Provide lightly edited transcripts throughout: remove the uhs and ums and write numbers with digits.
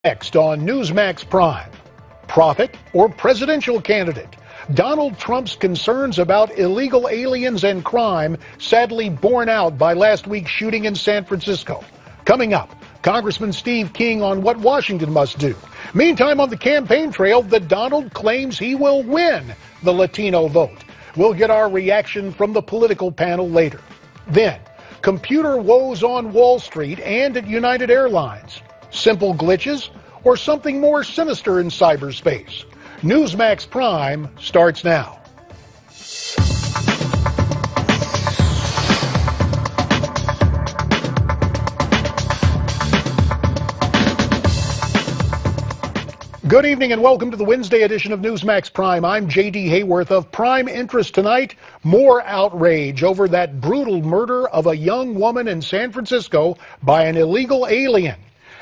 Next on Newsmax Prime, prophet or presidential candidate? Donald Trump's concerns about illegal aliens and crime sadly borne out by last week's shooting in San Francisco. Coming up, Congressman Steve King on what Washington must do. Meantime, on the campaign trail, the Donald claims he will win the Latino vote. We'll get our reaction from the political panel later. Then, computer woes on Wall Street and at United Airlines. Simple glitches or something more sinister in cyberspace? Newsmax Prime starts now. Good evening and welcome to the Wednesday edition of Newsmax Prime. I'm J.D. Hayworth. Of prime interest tonight, more outrage over that brutal murder of a young woman in San Francisco by an illegal alien.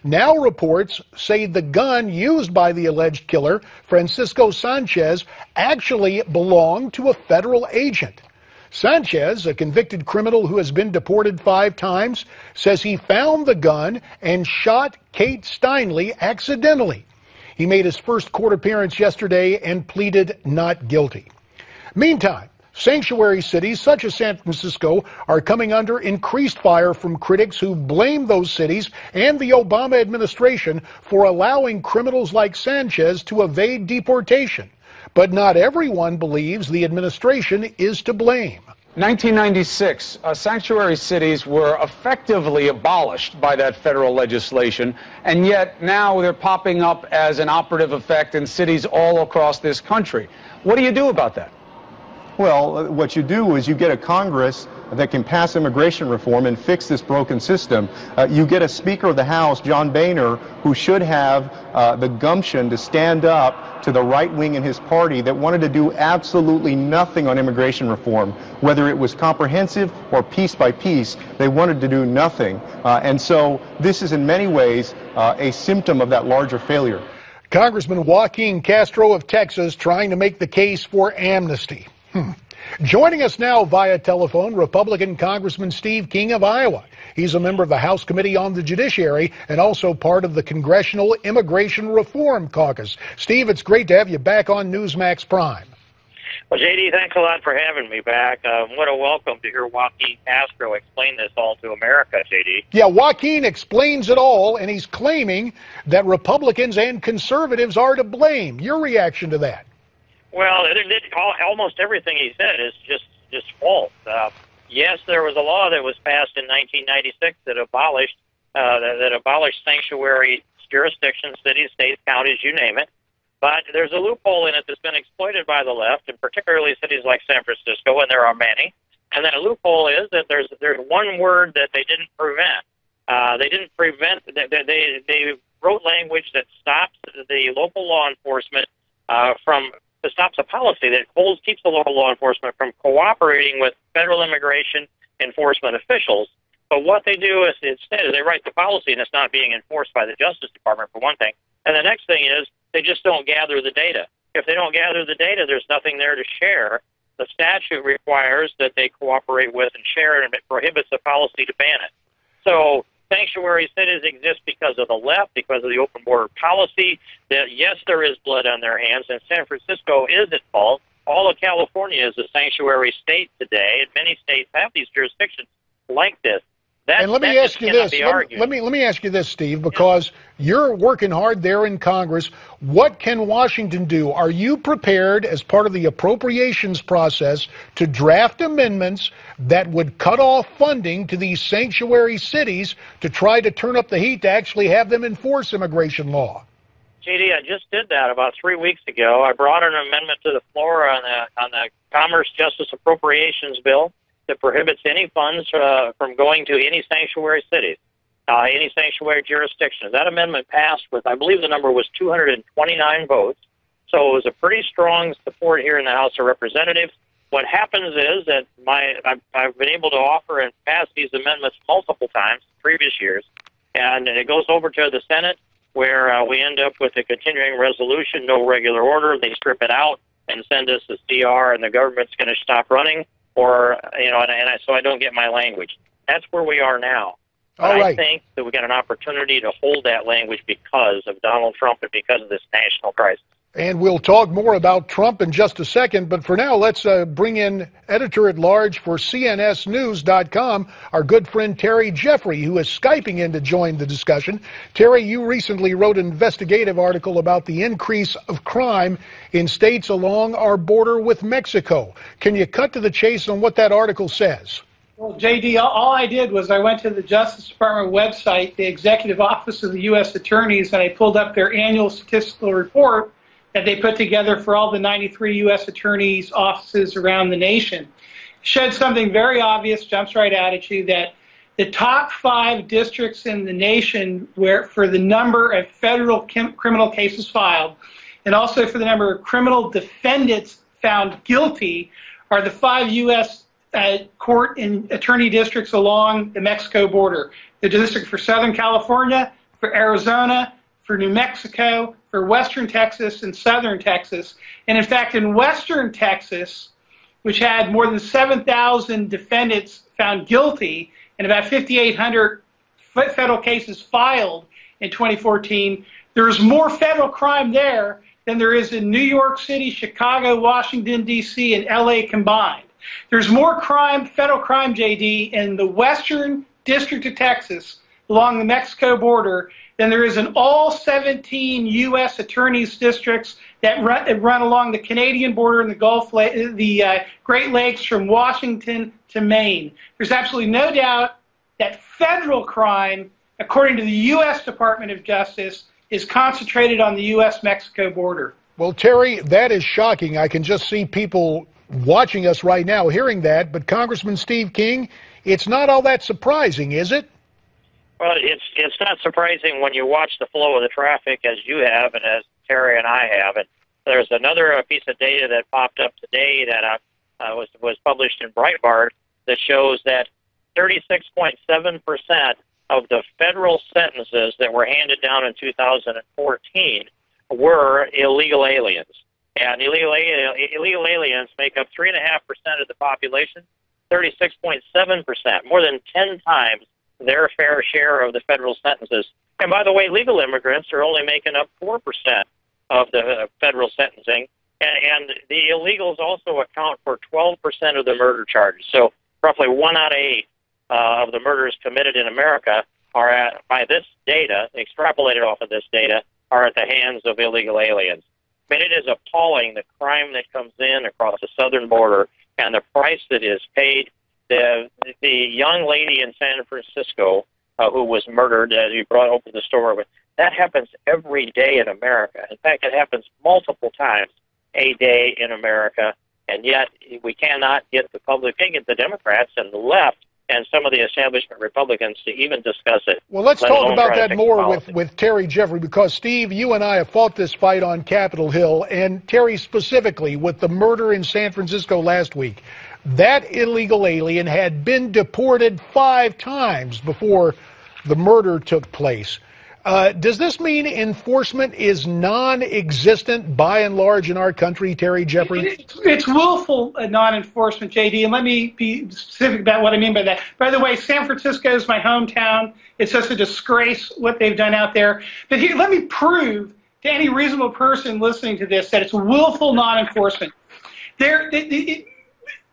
Now reports say the gun used by the alleged killer, Francisco Sanchez, actually belonged to a federal agent. Sanchez, a convicted criminal who has been deported 5 times, says he found the gun and shot Kate Steinle accidentally. He made his first court appearance yesterday and pleaded not guilty. Meantime, sanctuary cities such as San Francisco are coming under increased fire from critics who blame those cities and the Obama administration for allowing criminals like Sanchez to evade deportation. But not everyone believes the administration is to blame. 1996, sanctuary cities were effectively abolished by that federal legislation, and yet now they're popping up as an operative effect in cities all across this country. What do you do about that? Well, what you do is you get a Congress that can pass immigration reform and fix this broken system. You get a Speaker of the House, John Boehner, who should have the gumption to stand up to the right wing in his party that wanted to do absolutely nothing on immigration reform. Whether it was comprehensive or piece by piece, they wanted to do nothing. And so this is in many ways a symptom of that larger failure. Congressman Joaquin Castro of Texas trying to make the case for amnesty. Joining us now via telephone, Republican Congressman Steve King of Iowa. He's a member of the House Committee on the Judiciary and also part of the Congressional Immigration Reform Caucus. Steve, it's great to have you back on Newsmax Prime. Well, J.D., thanks a lot for having me back. What a welcome to hear Joaquin Castro explain this all to America, J.D. Yeah, Joaquin explains it all, and he's claiming that Republicans and conservatives are to blame. Your reaction to that? Well, almost everything he said is just false. Yes, there was a law that was passed in 1996 that abolished sanctuary jurisdictions, cities, states, counties, you name it. But there's a loophole in it that's been exploited by the left, and particularly cities like San Francisco, and there are many. And that loophole is that there's one word that they didn't prevent. They wrote language that stops the local law enforcement stops a policy that keeps the local law enforcement from cooperating with federal immigration enforcement officials. But what they do is instead they write the policy and it's not being enforced by the Justice Department, for one thing. And the next thing is they just don't gather the data. If they don't gather the data, there's nothing there to share. The statute requires that they cooperate with and share, and it prohibits the policy to ban it. So sanctuary cities exist because of the left, because of the open border policy. That yes, there is blood on their hands, and San Francisco is at fault. All of California is a sanctuary state today, and many states have these jurisdictions like this. And let me ask you this. Let me ask you this, Steve, because you're working hard there in Congress. What can Washington do? Are you prepared, as part of the appropriations process, to draft amendments that would cut off funding to these sanctuary cities to try to turn up the heat to actually have them enforce immigration law? JD, I just did that about 3 weeks ago. I brought an amendment to the floor on the Commerce Justice Appropriations Bill that prohibits any funds from going to any sanctuary cities, any sanctuary jurisdictions. That amendment passed with, I believe the number was 229 votes. So it was a pretty strong support here in the House of Representatives. What happens is that I've been able to offer and pass these amendments multiple times in previous years, and it goes over to the Senate where we end up with a continuing resolution, no regular order. They strip it out and send us a CR, and the government's going to stop running. So I don't get my language. That's where we are now. But All right. I think that we got an opportunity to hold that language because of Donald Trump and because of this national crisis. And we'll talk more about Trump in just a second. But for now, let's bring in editor-at-large for CNSnews.com, our good friend Terry Jeffrey, who is Skyping in to join the discussion. Terry, you recently wrote an investigative article about the increase of crime in states along our border with Mexico. Can you cut to the chase on what that article says? Well, J.D., all I did was I went to the Justice Department website, the Executive Office of the U.S. Attorneys, and I pulled up their annual statistical report that they put together for all the 93 U.S. attorneys' offices around the nation. It showed something very obvious, jumps right out at you, that the top 5 districts in the nation where for the number of federal criminal cases filed and also for the number of criminal defendants found guilty are the 5 U.S. Court and attorney districts along the Mexico border. The district for Southern California, for Arizona, for New Mexico, for Western Texas, and Southern Texas. And in fact, in Western Texas, which had more than 7,000 defendants found guilty and about 5,800 federal cases filed in 2014, there's more federal crime there than there is in New York City, Chicago, Washington, D.C., and L.A. combined. There's more crime, federal crime, J.D., in the Western District of Texas along the Mexico border than there is in all 17 U.S. attorneys' districts that run along the Canadian border and the Great Lakes from Washington to Maine. There's absolutely no doubt that federal crime, according to the U.S. Department of Justice, is concentrated on the U.S. Mexico border. Well, Terry, that is shocking. I can just see people watching us right now hearing that. But Congressman Steve King, it's not all that surprising, is it? Well, it's not surprising when you watch the flow of the traffic as you have and as Terry and I have. And there's another piece of data that popped up today that was published in Breitbart that shows that 36.7% of the federal sentences that were handed down in 2014 were illegal aliens. And illegal aliens make up 3.5% of the population, 36.7%, more than 10 times their fair share of the federal sentences. And by the way, legal immigrants are only making up 4% of the federal sentencing, and the illegals also account for 12% of the murder charges. So roughly 1 out of 8 of the murders committed in America are by this data, extrapolated off of this data, are at the hands of illegal aliens. I mean, it is appalling, the crime that comes in across the southern border and the price that is paid. The young lady in San Francisco who was murdered, you brought open the story with, that happens every day in America. In fact, it happens multiple times a day in America, and yet we cannot get the public, can't get the Democrats and the left and some of the establishment Republicans to even discuss it. Well, let's talk about that more with Terry Jeffrey, because, Steve, you and I have fought this fight on Capitol Hill, and Terry specifically with the murder in San Francisco last week. That illegal alien had been deported 5 times before the murder took place. Does this mean enforcement is non-existent by and large in our country, Terry Jeffrey? It's willful non-enforcement, J.D., and let me be specific about what I mean by that. By the way, San Francisco is my hometown. It's just a disgrace what they've done out there. But here, let me prove to any reasonable person listening to this that it's willful non-enforcement.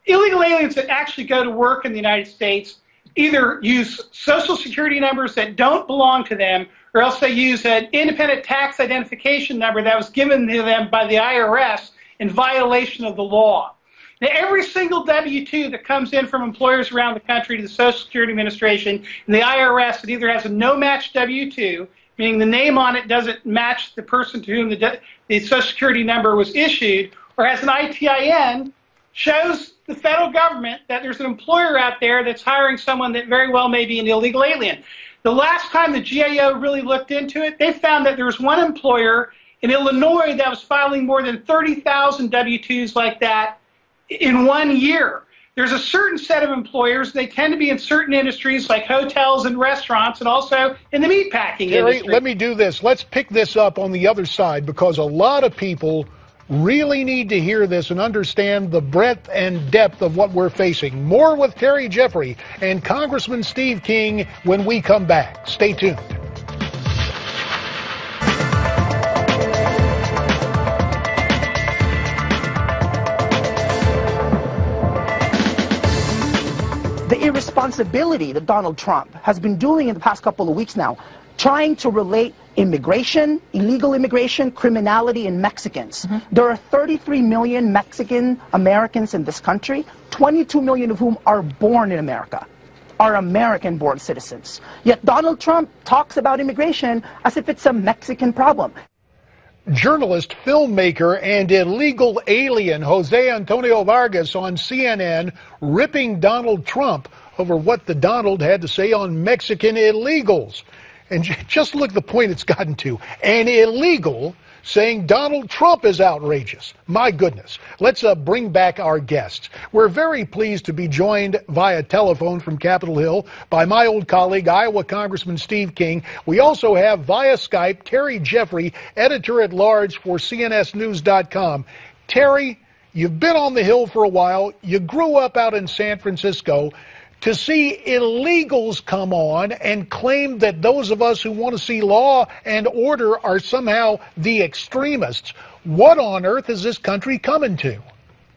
Illegal aliens that actually go to work in the United States either use Social Security numbers that don't belong to them, or else they use an independent tax identification number that was given to them by the IRS in violation of the law. Now, every single W-2 that comes in from employers around the country to the Social Security Administration and the IRS, it either has a no-match W-2, meaning the name on it doesn't match the person to whom the Social Security number was issued, or has an ITIN, shows the federal government that there's an employer out there that's hiring someone that very well may be an illegal alien. The last time the GAO really looked into it, they found that there was one employer in Illinois that was filing more than 30,000 W-2s like that in 1 year. There's a certain set of employers, they tend to be in certain industries like hotels and restaurants and also in the meatpacking industry. Let me do this. Let's pick this up on the other side, because a lot of people really need to hear this and understand the breadth and depth of what we're facing. More with Terry Jeffrey and Congressman Steve King when we come back. Stay tuned. The irresponsibility that Donald Trump has been doing in the past couple of weeks now, trying to relate immigration, illegal immigration, criminality, and Mexicans. There are 33 million Mexican Americans in this country, 22 million of whom are born in America, are American-born citizens. Yet Donald Trump talks about immigration as if it's a Mexican problem. Journalist, filmmaker, and illegal alien Jose Antonio Vargas on CNN ripping Donald Trump over what the Donald had to say on Mexican illegals. And just look at the point it's gotten to. An illegal saying Donald Trump is outrageous. My goodness. Let's bring back our guests. We're very pleased to be joined via telephone from Capitol Hill by my old colleague, Iowa Congressman Steve King. We also have via Skype Terry Jeffrey, editor-at-large for CNSnews.com. Terry, you've been on the Hill for a while. You grew up out in San Francisco. To see illegals come on and claim that those of us who want to see law and order are somehow the extremists, what on earth is this country coming to?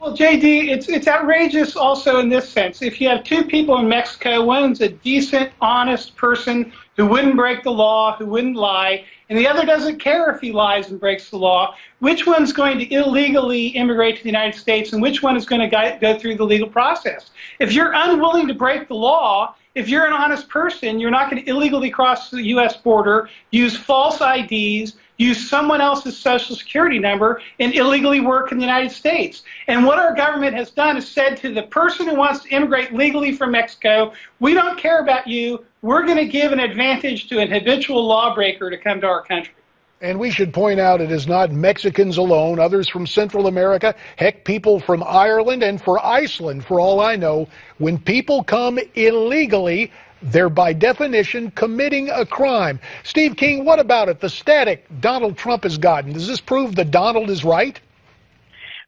Well, JD, it's outrageous also in this sense. If you have two people in Mexico, one's a decent, honest person who wouldn't break the law, who wouldn't lie, and the other doesn't care if he lies and breaks the law, which one's going to illegally immigrate to the United States and which one is going to go through the legal process? If you're unwilling to break the law, if you're an honest person, you're not going to illegally cross the U.S. border, use false IDs, use someone else's social security number, and illegally work in the United States. And what our government has done is said to the person who wants to immigrate legally from Mexico, we don't care about you. We're going to give an advantage to an habitual lawbreaker to come to our country. And we should point out it is not Mexicans alone, others from Central America, heck, people from Ireland and for Iceland, for all I know. When people come illegally, they're by definition committing a crime. Steve King, what about it? The static Donald Trump has gotten. Does this prove that Donald is right?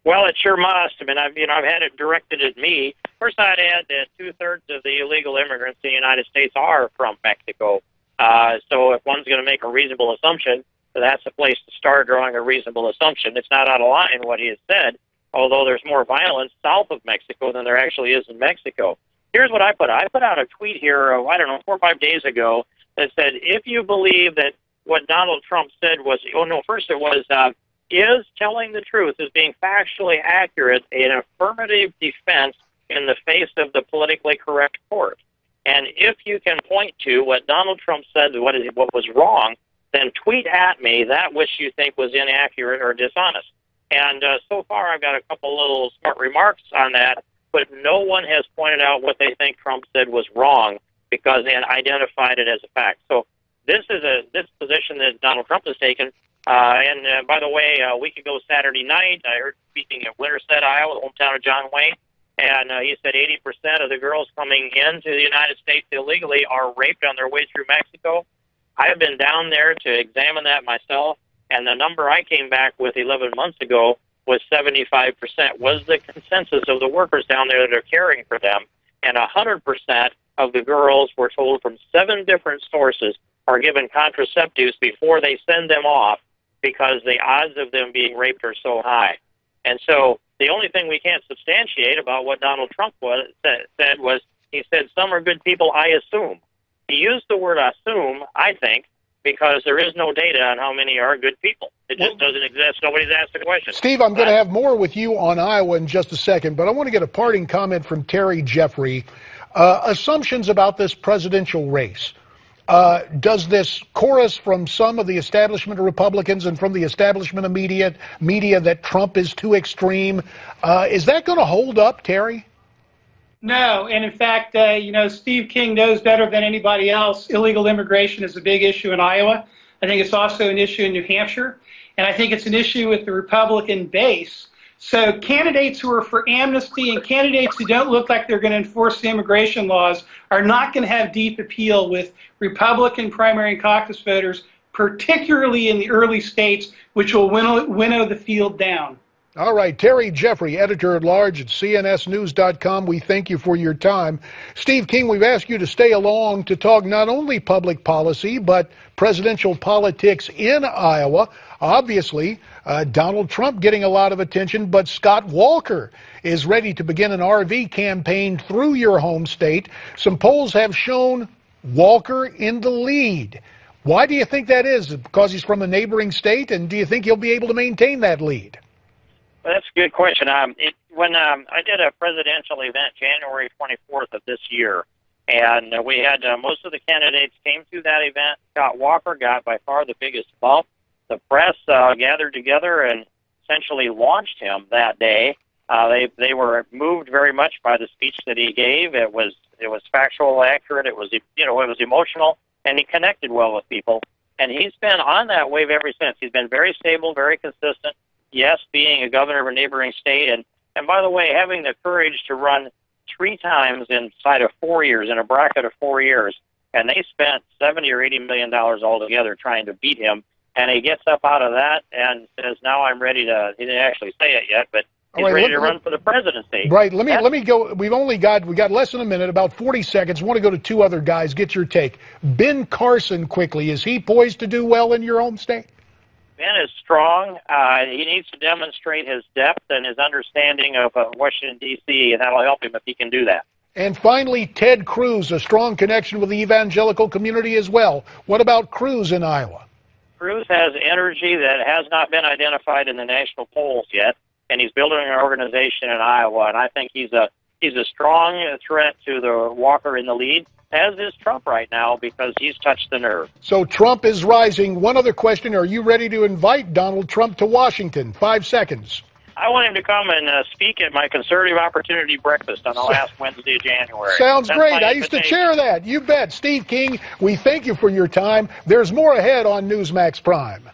Well, it sure must. I mean, I've had it directed at me. First, I'd add that 2/3 of the illegal immigrants in the United States are from Mexico. So if one's going to make a reasonable assumption, that's a place to start drawing a reasonable assumption. It's not out of line what he has said, although there's more violence south of Mexico than there actually is in Mexico. Here's what I put out. I put out a tweet here, 4 or 5 days ago that said, if you believe that what Donald Trump said was, first it was, is telling the truth, is being factually accurate, an affirmative defense in the face of the politically correct court. And if you can point to what Donald Trump said, what was wrong, then tweet at me that which you think was inaccurate or dishonest. And so far I've got a couple little smart remarks on that, but no one has pointed out what they think Trump said was wrong because they identified it as a fact. So this position that Donald Trump has taken, and by the way, a week ago Saturday night, I heard speaking at Winterset, Iowa, the hometown of John Wayne, and he said 80% of the girls coming into the United States illegally are raped on their way through Mexico. I have been down there to examine that myself, and the number I came back with 11 months ago was 75%, was the consensus of the workers down there that are caring for them. And 100% of the girls were told from 7 different sources are given contraceptives before they send them off because the odds of them being raped are so high. And so the only thing we can't substantiate about what Donald Trump said was, he said, some are good people, I assume. He used the word assume, I think, because there is no data on how many are good people. It just doesn't exist. Nobody's asked the question. Steve, I'm going to have more with you on Iowa in just a second, but I want to get a parting comment from Terry Jeffrey. Assumptions about this presidential race. Does this chorus from some of the establishment of Republicans and from the establishment of media that Trump is too extreme, is that going to hold up, Terry? No, and in fact, Steve King knows better than anybody else illegal immigration is a big issue in Iowa. I think it's also an issue in New Hampshire, and I think it's an issue with the Republican base. So candidates who are for amnesty and candidates who don't look like they're going to enforce the immigration laws are not going to have deep appeal with Republican primary and caucus voters, particularly in the early states, which will winnow the field down. All right, Terry Jeffrey, editor-at-large at cnsnews.com. We thank you for your time. Steve King, we've asked you to stay along to talk not only public policy, but presidential politics in Iowa. Obviously, Donald Trump getting a lot of attention, but Scott Walker is ready to begin an RV campaign through your home state. Some polls have shown Walker in the lead. Why do you think that is? Because he's from a neighboring state, and do you think he'll be able to maintain that lead? Well, that's a good question. When I did a presidential event January 24th of this year, and we had most of the candidates came to that event. Scott Walker got by far the biggest bump. The press gathered together and essentially launched him that day. They were moved very much by the speech that he gave. It was factual, accurate. It was it was emotional, and he connected well with people. And he's been on that wave ever since. He's been very stable, very consistent. Yes, being a governor of a neighboring state, and by the way, having the courage to run 3 times inside of 4 years, in a bracket of 4 years, and they spent $70 or $80 million altogether trying to beat him, and he gets up out of that and says, now I'm ready to, he didn't actually say it yet, but he's ready to run for the presidency. Right, let me go, we got less than a minute, about 40 seconds. I want to go to 2 other guys, get your take. Ben Carson, quickly, is he poised to do well in your home state? Ben is strong. He needs to demonstrate his depth and his understanding of Washington, D.C., and that'll help him if he can do that. And finally, Ted Cruz, a strong connection with the evangelical community as well. What about Cruz in Iowa? Cruz has energy that has not been identified in the national polls yet, and he's building an organization in Iowa, and I think he's a strong threat to the Walker in the lead, as is Trump right now, because he's touched the nerve. So Trump is rising. One other question. Are you ready to invite Donald Trump to Washington? 5 seconds. I want him to come and speak at my Conservative Opportunity Breakfast on the last Wednesday of January. Sounds great. I used to chair that. You bet. Steve King, we thank you for your time. There's more ahead on Newsmax Prime.